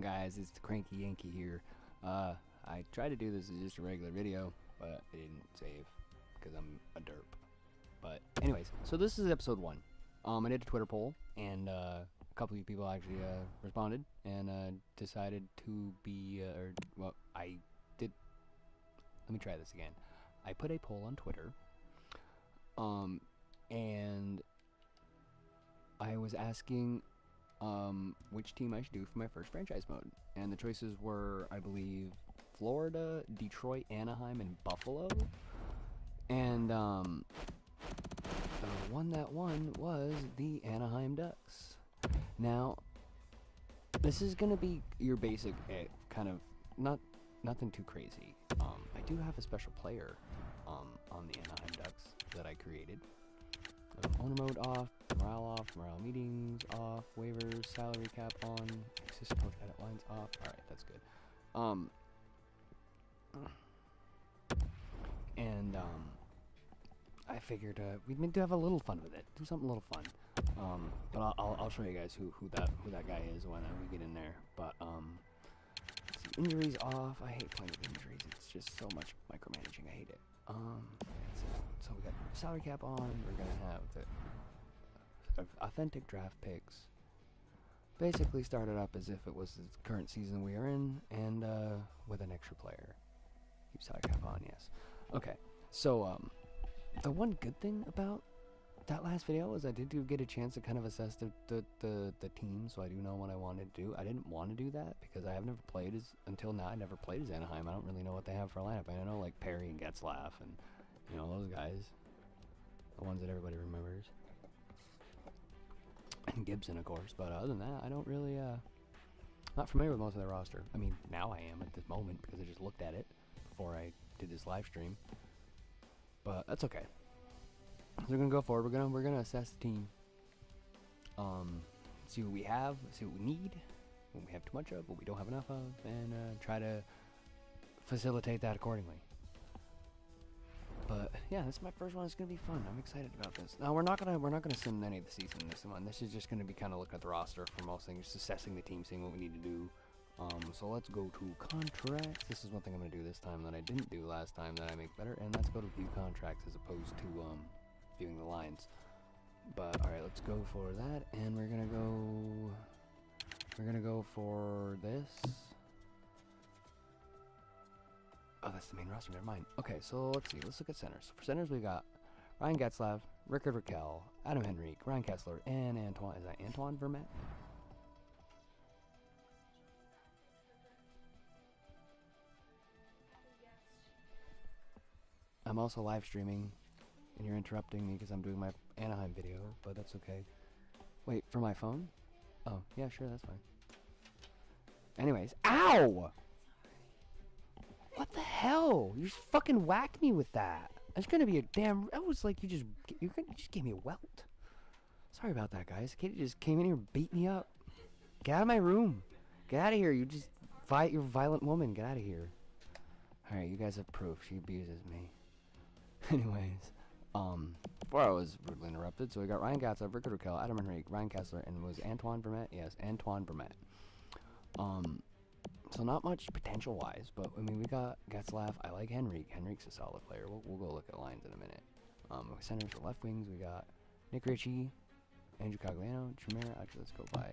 guys? It's the Cranky Yankee here. I tried to do this as just a regular video, but it didn't save because I'm a derp. But anyways, so this is episode 1. I did a Twitter poll, and a couple of people actually responded and decided to be, I did. Let me try this again. I put a poll on Twitter, and I was asking which team I should do for my first franchise mode. And the choices were, I believe, Florida, Detroit, Anaheim, and Buffalo. And the one that won was the Anaheim Ducks. Now, this is going to be your basic, kind of, nothing too crazy. I do have a special player on the Anaheim Ducks that I created. Owner mode off, morale meetings off, waivers, salary cap on, assistant coach edit lines off. Alright, that's good. I figured we'd need to have a little fun with it. Do something a little fun. But I'll show you guys who that guy is when we get in there. But let's see, injuries off. I hate playing with injuries. It's just so much micromanaging. I hate it. So we got salary cap on. We're gonna have the authentic draft picks. Basically started up as if it was the current season we are in, and with an extra player. Keep salary cap on, yes. Okay, so the one good thing about that last video is I did get a chance to kind of assess the team, so I do know what I wanted to do. I didn't want to do that because I have never played until now. I never played as Anaheim. I don't really know what they have for a lineup. I know like Perry and Getzlaff and those guys, the ones that everybody remembers, and Gibson, of course. But other than that, I don't really not familiar with most of their roster. I mean, now I am at this moment because I just looked at it before I did this live stream. But that's okay. So we're gonna go forward. We're gonna assess the team. See what we have, see what we need, what we have too much of, what we don't have enough of, and try to facilitate that accordingly. But yeah, this is my first one. It's gonna be fun. I'm excited about this. Now we're not gonna sim any of the season in this one. This is just gonna be kind of looking at the roster for most things, just assessing the team, seeing what we need to do. So let's go to contracts. This is one thing I'm gonna do this time that I didn't do last time that I make better, and let's go to view contracts as opposed to viewing the lines. But alright, let's go for that, and we're gonna go for this. Oh, that's the main roster, never mind. Okay, so let's see, let's look at centers. So for centers we got Ryan Getzlaff, Rickard Rakell, Adam Henrique, Ryan Kessler, and Antoine. Is that Antoine Vermette? I'm also live streaming, and you're interrupting me because I'm doing my Anaheim video, but that's okay. Wait, for my phone? Oh, yeah, sure, that's fine. Anyways, ow! What the hell? You just fucking whacked me with that. That's gonna be a damn. That was like you just gave me a welt. Sorry about that, guys. Katie just came in here and beat me up. Get out of my room. Get out of here. You just you're a violent woman. Get out of here. All right, you guys have proof. She abuses me. Anyways, before I was rudely interrupted, so we got Ryan Getzlaff, Rickard Rakell, Adam Henrique, Ryan Kessler, and was Antoine Vermette? Yes, Antoine Vermette. So not much potential-wise, but I mean we got Getzlaff. I like Henrique. Henrique's a solid player. We'll go look at lines in a minute. Centers for left wings, we got Nick Ritchie, Andrew Cogliano, Chimera. Actually, let's go by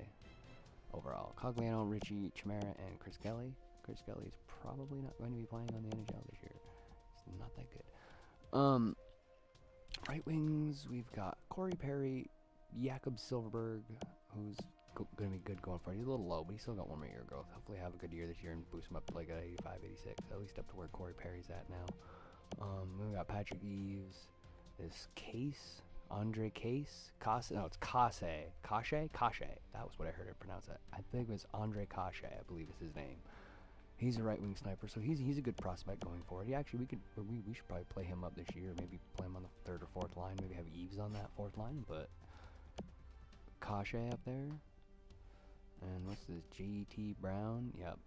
overall. Cogliano, Ritchie, Chimera, and Chris Kelly. Chris Kelly is probably not going to be playing on the NHL this year. It's not that good. Right wings, we've got Corey Perry, Jakob Silverberg, who's going to be good going forward. He's a little low, but he's still got 1 more year of growth. Hopefully have a good year this year and boost him up to like 85, 86, at least up to where Corey Perry's at now. We got Patrick Eves, this Case, Andre Case, no, it's Case, that was what I heard it pronounce it. I think it was Andre Case, I believe is his name. He's a right wing sniper, so he's a good prospect going forward. He actually we should probably play him up this year. Maybe play him on the 3rd or 4th line. Maybe have Eves on that 4th line, but Kashe up there. And what's this? J.T. Brown? Yep.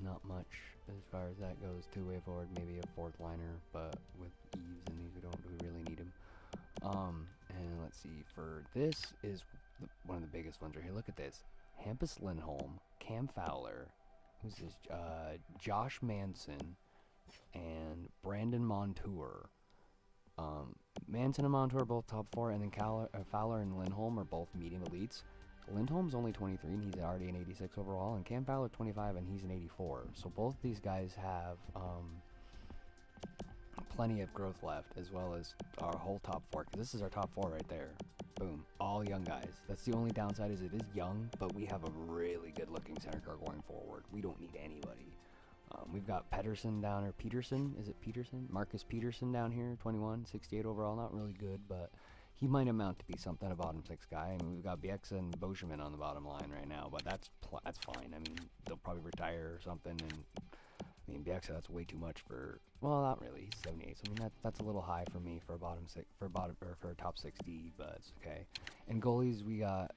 Not much as far as that goes. 2-way forward, maybe a 4th liner, but with Eves and these, we really need him. And let's see. For this is one of the biggest ones right here. Look at this. Hampus Lindholm, Cam Fowler, who's this? Josh Manson, and Brandon Montour. Manson and Montour are both top 4, and then Fowler and Lindholm are both medium elites. Lindholm's only 23, and he's already an 86 overall, and Cam Fowler 25, and he's an 84. So both these guys have plenty of growth left, as well as our whole top 4, because this is our top 4 right there. Boom. All young guys. That's the only downside, is it is young, but we have a really good-looking center core going forward. We don't need anybody. We've got Peterson down here. Peterson? Is it Peterson? Marcus Peterson down here, 21, 68 overall. Not really good, but he might amount to be something, a bottom 6 guy. I mean, we've got Bieksa and Boschman on the bottom line right now, but that's fine. I mean, they'll probably retire or something, and I mean, Bieksa, that's way too much for, well, not really. He's 78, so I mean, that's a little high for me for a for a top 60, but it's okay. And goalies, we got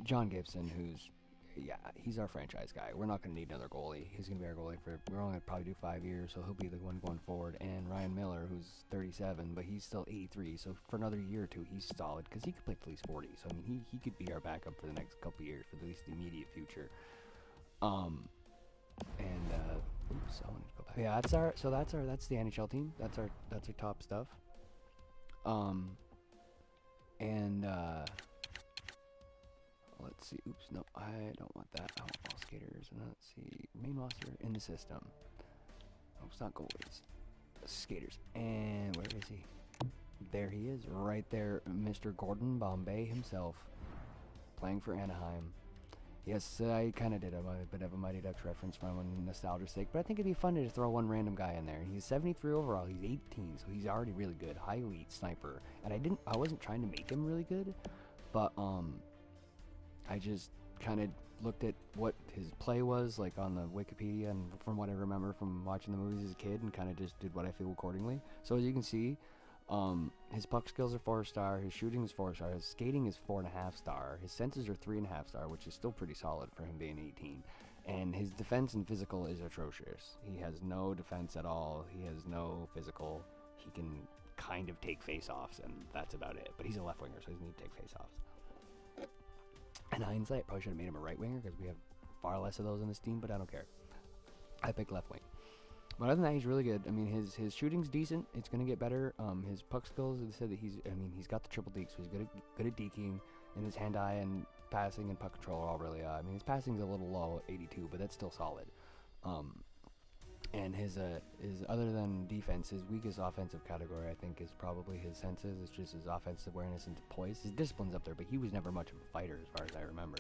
John Gibson, who's, yeah, he's our franchise guy. We're not going to need another goalie. He's going to be our goalie we're only going to probably do 5 years, so he'll be the one going forward. And Ryan Miller, who's 37, but he's still 83, so for another year or two, he's solid, because he could play at least 40. So, I mean, he could be our backup for the next couple of years, for at least the immediate future. Oops, I wanted to go back. Yeah, that's the NHL team. That's our top stuff. Let's see. Oops, no, I don't want that. I want all skaters. And let's see, main roster in the system. Oh, it's not goalies. Skaters. And where is he? There he is, right there, Mr. Gordon Bombay himself, playing for Anaheim. Yes, I kind of did a bit of a Mighty Ducks reference for nostalgia's sake, but I think it'd be fun to just throw one random guy in there. He's 73 overall, he's 18, so he's already really good, high elite sniper. And I wasn't trying to make him really good, but I just kind of looked at what his play was like on the Wikipedia, and from what I remember from watching the movies as a kid, and kind of just did what I feel accordingly. So as you can see, his puck skills are 4-star, his shooting is 4-star, his skating is 4.5-star, his senses are 3.5-star, which is still pretty solid for him being 18, and his defense and physical is atrocious. He has no defense at all, he has no physical, he can kind of take face-offs, and that's about it, but he's a left winger, so he doesn't need to take face-offs. In hindsight, probably should have made him a right winger, because we have far less of those in this team, but I don't care. I picked left wing. But other than that, he's really good. I mean, his shooting's decent. It's going to get better. His puck skills, they said that he's got the triple deke, so he's good at deking, and his hand-eye and passing and puck control are all really, I mean, his passing's a little low, 82, but that's still solid. And his other than defense, his weakest offensive category, I think, is probably his senses. It's just his offensive awareness and poise. His discipline's up there, but he was never much of a fighter, as far as I remember.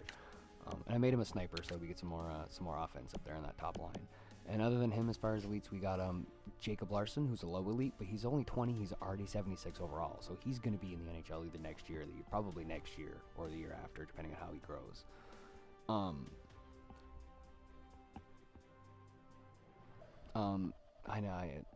And I made him a sniper, so we get some more offense up there in that top line. And other than him, as far as elites, we got Jacob Larson, who's a low elite, but he's only 20. He's already 76 overall, so he's going to be in the NHL either next year, probably next year, or the year after, depending on how he grows. I know.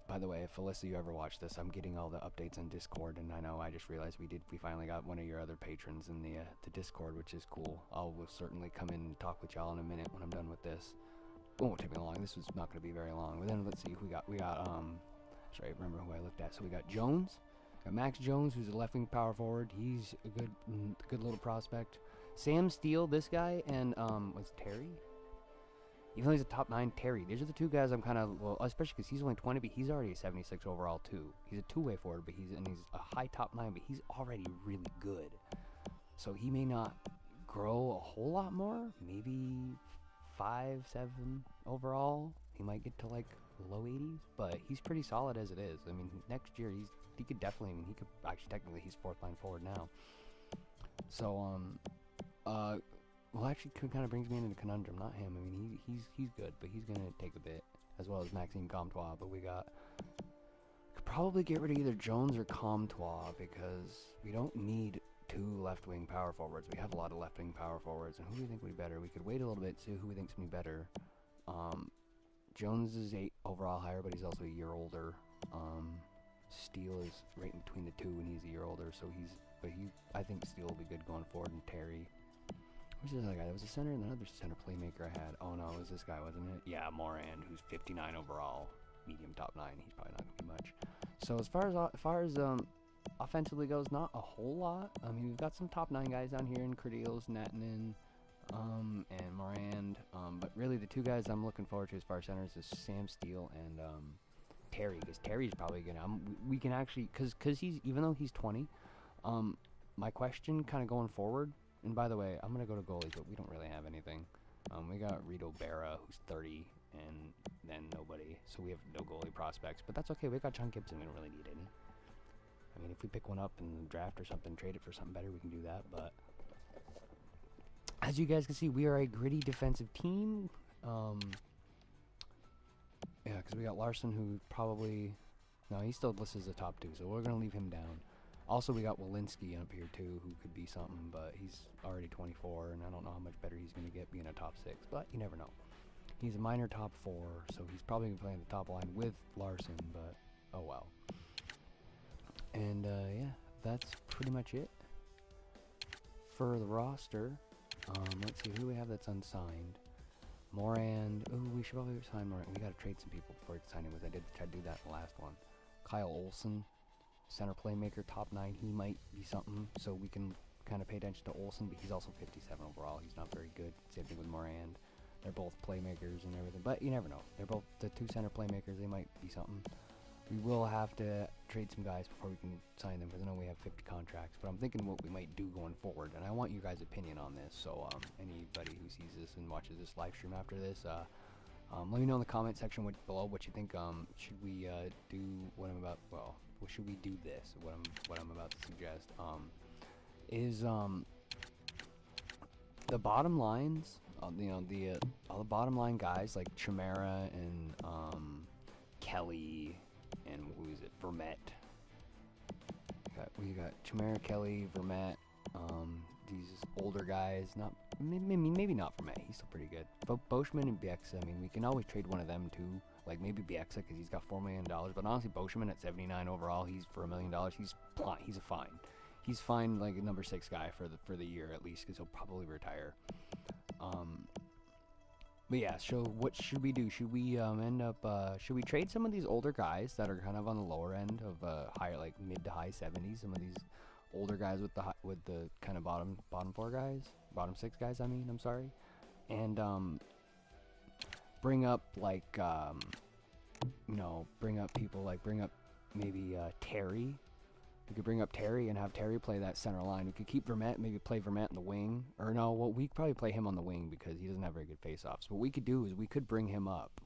By the way, if Alyssa, you ever watch this, I'm getting all the updates on Discord, and I know I just realized we finally got one of your other patrons in the Discord, which is cool. Will certainly come in and talk with y'all in a minute when I'm done with this. It won't take me long. This is not going to be very long. But then let's see who we got. Sorry, remember who I looked at. So we got Jones. Got Max Jones, who's a left wing power forward. He's a good little prospect. Sam Steele, this guy, and what's Terry? Even though he's a top 9, Terry. These are the two guys I'm kind of, well, especially because he's only 20, but he's already a 76 overall too. He's a two-way forward, but he's a high top 9, but he's already really good. So he may not grow a whole lot more. Maybe 5, 7 overall. He might get to like low 80s, but he's pretty solid as it is. I mean, next year he could definitely. I mean, he could actually technically he's 4th line forward now. So well, actually, kind of brings me into the conundrum. Not him. I mean, he's good, but he's gonna take a bit, as well as Maxime Comtois. But we could probably get rid of either Jones or Comtois, because we don't need 2 left wing power forwards. We have a lot of left wing power forwards, and who do we think would be better? We could wait a little bit, see who we think's gonna be better. Jones is 8 overall higher, but he's also a year older. Steele is right in between the 2, and he's a year older, so I think Steele will be good going forward, and Terry. Who's this other guy? There was a center and another center playmaker I had. Oh no, it was this guy, wasn't it? Yeah, Moran, who's 59 overall, medium top 9. He's probably not gonna be much. So as far as offensively goes, not a whole lot. I mean, we've got some top 9 guys down here in Cardillos, Natanen, and Morand. But really, the two guys I'm looking forward to as far as centers is Sam Steele and Terry, because Terry's probably gonna. We can actually, cause he's, even though he's 20, my question kind of going forward. And by the way, I'm gonna go to goalies, but we don't really have anything. We got Rito Berra, who's 30, and then nobody, so we have no goalie prospects. But that's okay. We got John Gibson. We don't really need any. I mean, if we pick one up in the draft or something, trade it for something better, we can do that. But as you guys can see, we are a gritty defensive team. Yeah, because we got Larson, who probably... No, he still lists as a top 2, so we're going to leave him down. Also, we got Walensky up here, too, who could be something, but he's already 24, and I don't know how much better he's going to get being a top 6, but you never know. He's a minor top 4, so he's probably going to play on the top line with Larson, but oh well. And, yeah, that's pretty much it for the roster. Let's see, who do we have that's unsigned? Morand. Oh, we should probably sign Morand. We got to trade some people before we sign him, because I did try to do that in the last one. Kyle Olson, center playmaker, top 9. He might be something, so we can kind of pay attention to Olson, but he's also 57 overall. He's not very good. Same thing with Morand. They're both playmakers and everything, but you never know. They're both the 2 center playmakers. They might be something. We will have to trade some guys before we can sign them, because I know we have 50 contracts, but I'm thinking what we might do going forward, and I want you guys' opinion on this. So anybody who sees this and watches this live stream after this, let me know in the comment section below what you think. Should we do what I'm about? Well, should we do this? What I'm about to suggest is the bottom lines. You know, all the bottom line guys like Chimera and Kelly. And who is it? Vermette. We got Chimera, Kelly, Vermette. These older guys. Not maybe not Vermette. He's still pretty good. But Boschman and Bieksa. I mean, we can always trade one of them too. Like maybe Bieksa, because he's got $4 million. But honestly, Boschman at 79 overall. He's for $1 million. He's fine. He's a fine. He's fine, like a number 6 guy for the year at least, because he'll probably retire. But yeah, so what should we do? Should we should we trade some of these older guys that are kind of on the lower end of higher, like mid to high 70s? Some of these older guys with the kind of bottom 4 guys, bottom 6 guys. I mean, I'm sorry, and bring up like bring up maybe Terry. We could bring up Terry and have Terry play that center line. We could keep Vermette, maybe play Vermette in the wing. Or no, well, we could probably play him on the wing because he doesn't have very good face-offs. What we could do is we could bring him up,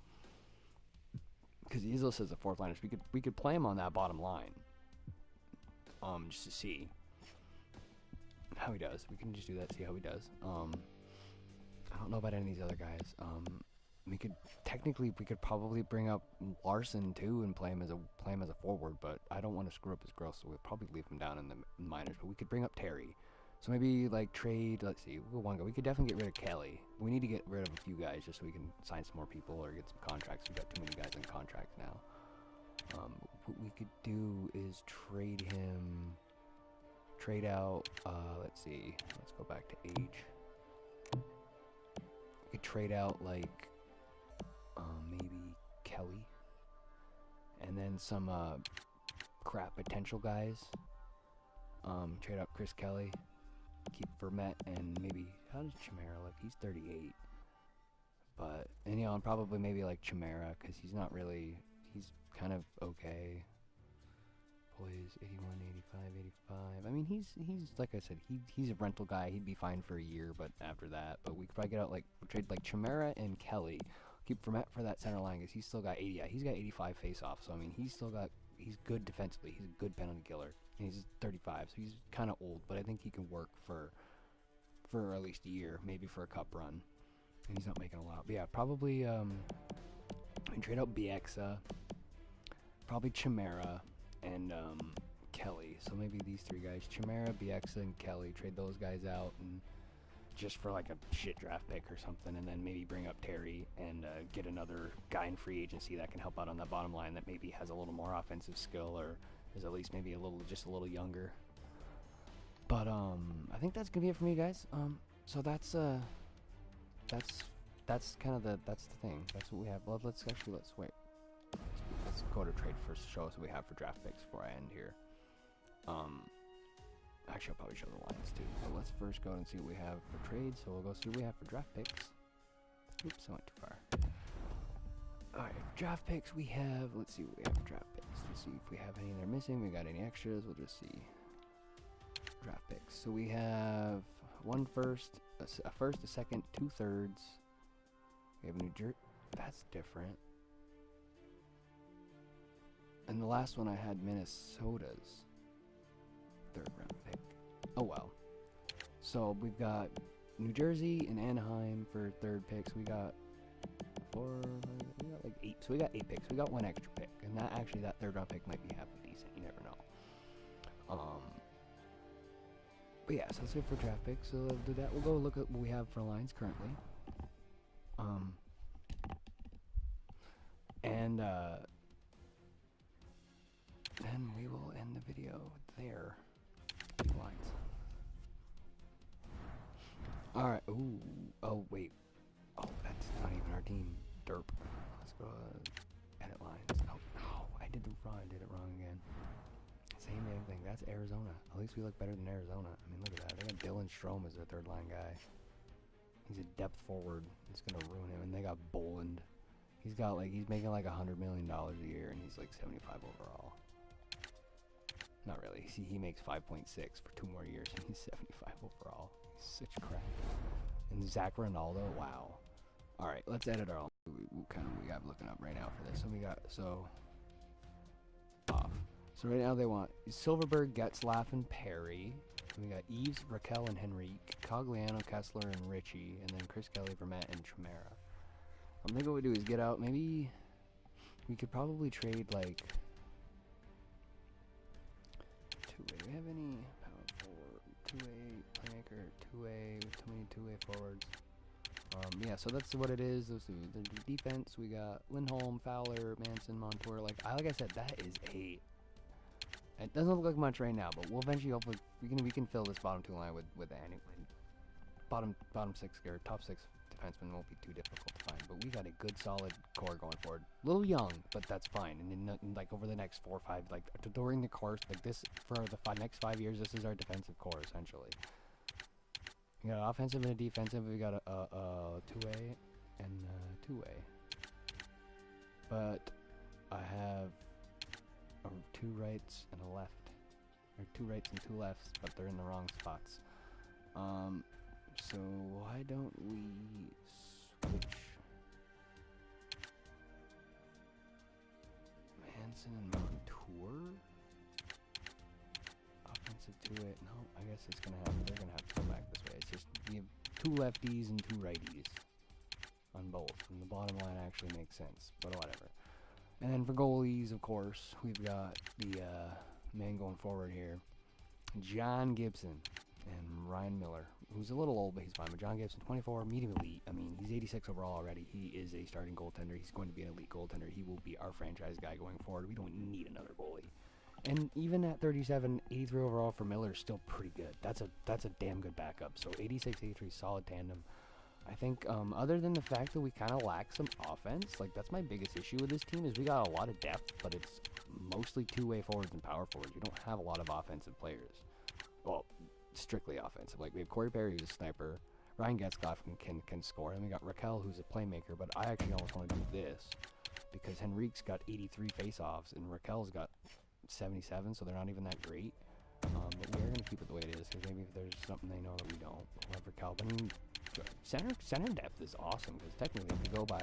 because he's listed as a 4th liner. So we could play him on that bottom line, just to see how he does. We can just do that, see how he does. I don't know about any of these other guys. We could probably bring up Larson too and play him as a forward, but I don't want to screw up his growth, so we'll probably leave him down in the minors. But we could bring up Terry, so maybe like trade. Let's see, we'll one guy. We could definitely get rid of Kelly. We need to get rid of a few guys just so we can sign some more people or get some contracts. We've got too many guys on contracts now. What we could do is trade out. Let's see. Let's go back to age. We could trade out like. Maybe Kelly, and then some crap potential guys. Trade up Chris Kelly, keep Vermette, and maybe how does Chimera look? He's 38, but and probably maybe like Chimera, because he's not really. He's kind of okay. Plays 81, 85, 85. I mean, he's like I said, he's a rental guy. He'd be fine for a year, but after that, but we could probably get out trade like Chimera and Kelly. Keep Vermette for that center line, because he's still got 80. He's got 85 face-offs, so I mean, he's good defensively. He's a good penalty killer, and he's 35, so he's kind of old, but I think he can work for at least a year, maybe for a cup run, and he's not making a lot. But yeah, probably trade out Bieksa, probably Chimera, and Kelly. So maybe these 3 guys, Chimera, Bieksa, and Kelly, trade those guys out and just for like a shit draft pick or something, and then maybe bring up Terry and get another guy in free agency that can help out on that bottom line that maybe has a little more offensive skill or is at least maybe just a little younger. But I think that's gonna be it for me, guys. So that's kind of that's the thing. That's what we have. Well, let's wait. Let's go to trade first. Show us what we have for draft picks before I end here. Actually, I'll probably show the lines too. But let's first go and see what we have for trade. So we'll go see what we have for draft picks. Oops, I went too far. Alright, draft picks we have. Let's see what we have for draft picks. Let's see if we have any that are missing. We got any extras. We'll just see. Draft picks. So we have one first, a first, a second, 2/3. We have New Jersey. That's different. And the last one I had Minnesota's 3rd round pick. Oh well. So we've got New Jersey and Anaheim for 3rd picks. We got like 8. So we got 8 picks. We got 1 extra pick, and that 3rd round pick might be half decent. You never know. But yeah, so that's it for draft picks. So we'll do that. We'll go look at what we have for lines currently. Then we will end the video there. 2 lines. Alright, ooh, oh wait. Oh, that's not even our team. Derp. Let's go edit lines. Oh, no, I did it wrong again. Same damn thing. That's Arizona. At least we look better than Arizona. I mean, look at that. They got Dylan Strome as their 3rd line guy. He's a depth forward. It's gonna ruin him. And they got Boland. He's making like $100 million a year, and he's like 75 overall. Not really. See, he makes 5.6 for 2 more years, and he's 75 overall. He's such crap. And Zach Ronaldo, wow. All right, let's edit our. What kind of we got looking up right now for this? So we got off. So right now they want Silverberg, Getzlaff, and Perry. And we got Eves, Raquel, and Henrique, Cogliano, Kessler, and Richie, and then Chris Kelly, Vermette, and Chimera. I think what we do is get out. Maybe we could probably trade like 2-way. Do we have any power forward? 2-way playmaker, 2-way with too many 2-way forwards. Yeah, so that's what it is. Let's see. The defense, we got Lindholm, Fowler, Manson, Montour. Like I said, that is a. It doesn't look like much right now, but we'll eventually hopefully we can fill this bottom 2 line with bottom 6 or top 6 defensemen won't be too difficult to find. But we got a good solid core going forward. A little young, but that's fine. And then like over the next 4 or 5, like during the course, like this for the next 5 years, this is our defensive core essentially. We got offensive and a defensive. We got a 2-way and 2-way. But I have 2 rights and a left, or 2 rights and 2 lefts, but they're in the wrong spots. So why don't we switch Manson and Montour? Offensive 2-way. No, I guess they're gonna have to go back this way. It's just we have 2 lefties and 2 righties on both, and the bottom line actually makes sense. But whatever. And then for goalies, of course, we've got the man going forward here, John Gibson and Ryan Miller, who's a little old, but he's fine. But John Gibson, 24, medium elite. I mean, he's 86 overall already. He is a starting goaltender. He's going to be an elite goaltender. He will be our franchise guy going forward. We don't need another goalie. And even at 37, 83 overall for Miller is still pretty good. That's a damn good backup. So 86, 83, solid tandem. I think other than the fact that we kind of lack some offense, like that's my biggest issue with this team is we got a lot of depth, but it's mostly 2-way forwards and power forwards. We don't have a lot of offensive players. Well, strictly offensive. Like we have Corey Perry, who's a sniper. Ryan Getzlaff can score. And we got Raquel, who's a playmaker. But I actually almost want to do this because Henrique's got 83 faceoffs and Raquel's got 77, so they're not even that great. But we're gonna keep it the way it is because maybe if there's something they know that we don't, we'll have Raquel. But I mean, center depth is awesome because technically, if we go by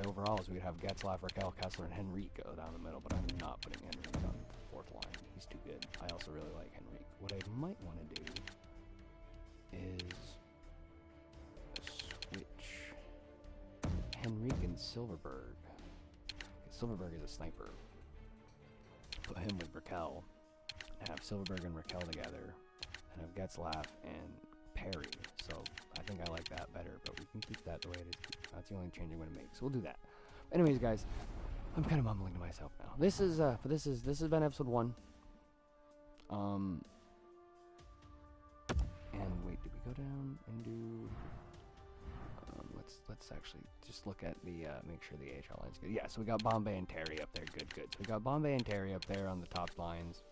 overalls, we'd have Getzlaff, Raquel, Kessler, and Henrique go down the middle. But I'm not putting Henrique on the 4th line. He's too good. I also really like Henrique. What I might want to do is switch Henrique and Silverberg. Silverberg is a sniper. Put him with Raquel. Have Silverberg and Raquel together. And have Getzlaff and Perry. So I think I like that better. But we can keep that the way it is. That's the only change I'm going to make. So we'll do that. Anyways, guys, I'm kind of mumbling to myself now. This has been episode 1. And wait, did we go down and do? Let's actually just look at the make sure the AHL line's good. Yeah, so we got Bombay and Terry up there. Good. So we got Bombay and Terry up there on the top lines.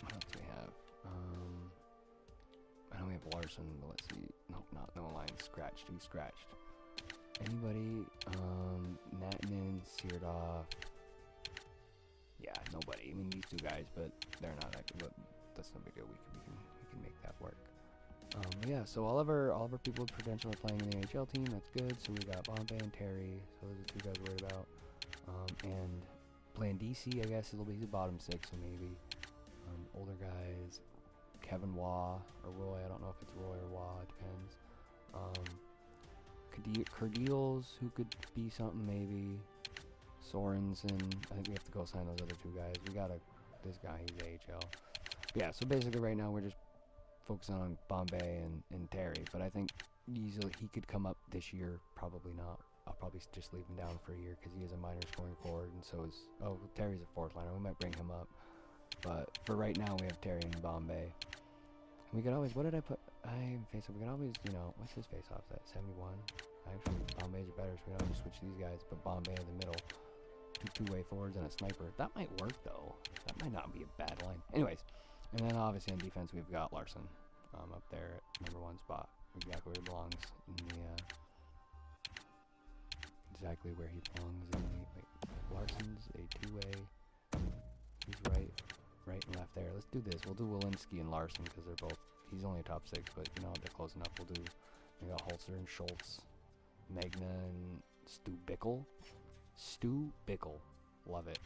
What else do we have? I know we have Larson, but let's see. Nope, no alliance. Scratched. Who scratched? Anybody? Natnan, Seared-Off. Yeah, nobody. I mean, these two guys, but they're not active. But that's no big deal. We can make that work. Yeah. So all of our people with potential are playing in the AHL team. That's good. So we got Bombay and Terry. So those are two guys worried about. And playing DC, I guess it'll be the bottom six. So maybe older guys. Kevin Waugh or Roy. I don't know if it's Roy or Waugh. It depends. Cardilles, who could be something maybe. Sorensen. I think we have to go sign those other two guys. We got this guy. He's AHL. Yeah. So basically, right now we're just focusing on Bombay and Terry. But I think easily he could come up this year. Probably not. I'll probably just leave him down for a year because he is a minor scoring forward, and so is Terry's a fourth liner. We might bring him up. But for right now, we have Terry and Bombay. We could always, what did I put? We could always, what's his face off at? 71? Actually, Bombay's are better, so we can always switch these guys, put Bombay in the middle. Two-way forwards and a sniper. That might work, though. That might not be a bad line. Anyways, and then obviously on defense, we've got Larson up there at #1 spot. Exactly where he belongs in the, exactly where he belongs in the, Larson's a two-way. He's right and left there. Let's do this. We'll do Walensky and Larson because they're both. He's only a top 6, but they're close enough. We'll do. We got Holzer and Schultz, Magna and Stu Bickle. Love it.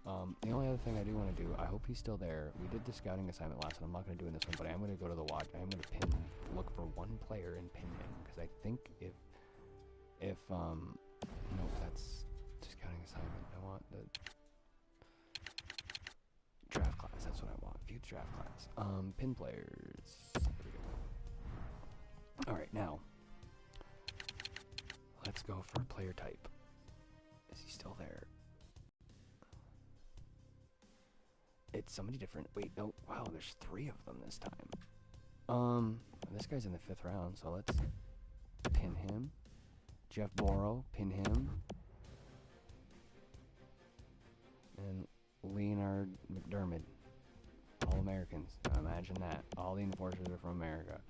The only other thing I do want to do. I hope he's still there. We did the scouting assignment last, and I'm not going to do it in this one, but I am going to go to the watch. I am going to look for one player and pin him because I think if no, that's the scouting assignment. I want the draft class, that's what I want. View draft class. Pin players. There we go. Alright, now. Let's go for player type. Is he still there? It's somebody different. Wait, no. Wow, there's 3 of them this time. This guy's in the 5th round, so let's pin him. Jeff Borrow, pin him. And Leonard McDermott. All Americans. Now imagine that. All the enforcers are from America.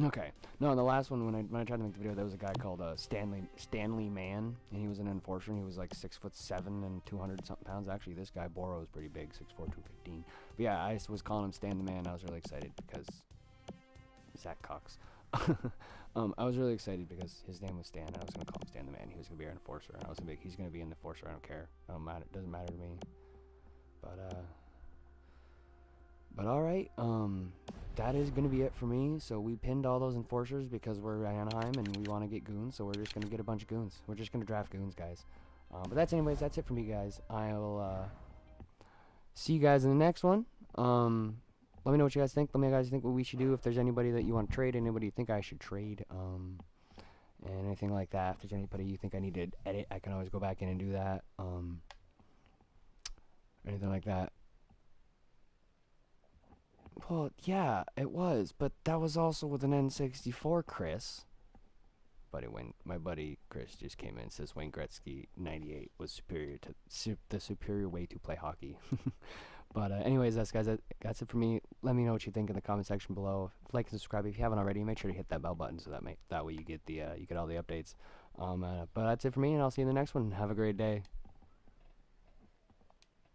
Okay. No, the last one when I tried to make the video, there was a guy called Stanley Mann, and he was an enforcer. And he was like 6'7" and 200 something pounds. Actually, this guy Borrow is pretty big, 6'4", 215. But yeah, I was calling him Stan the Man. I was really excited because Zach Cox. I was really excited because his name was Stan. And I was gonna call him Stan the Man. He was gonna be our enforcer. And I was gonna be he's gonna be an enforcer. I don't care. I don't matter. It doesn't matter to me. But all right. That is going to be it for me. So we pinned all those enforcers because we're Anaheim and we want to get goons. So we're just going to get a bunch of goons. We're just going to draft goons, guys. But that's it for me, guys. I'll see you guys in the next one. Let me know what you guys think. Let me know guys think what we should do. If there's anybody that you want to trade, anybody you think I should trade, and anything like that. If there's anybody you think I need to edit, I can always go back in and do that. Anything like that. Well, yeah, it was, but that was also with an N64, Chris. My buddy Chris just came in and says Wayne Gretzky 98 was superior to the superior way to play hockey. But anyways, that's it for me. Let me know what you think in the comment section below. Like and subscribe if you haven't already. Make sure to hit that bell button so that way you get all the updates. But that's it for me, and I'll see you in the next one. Have a great day.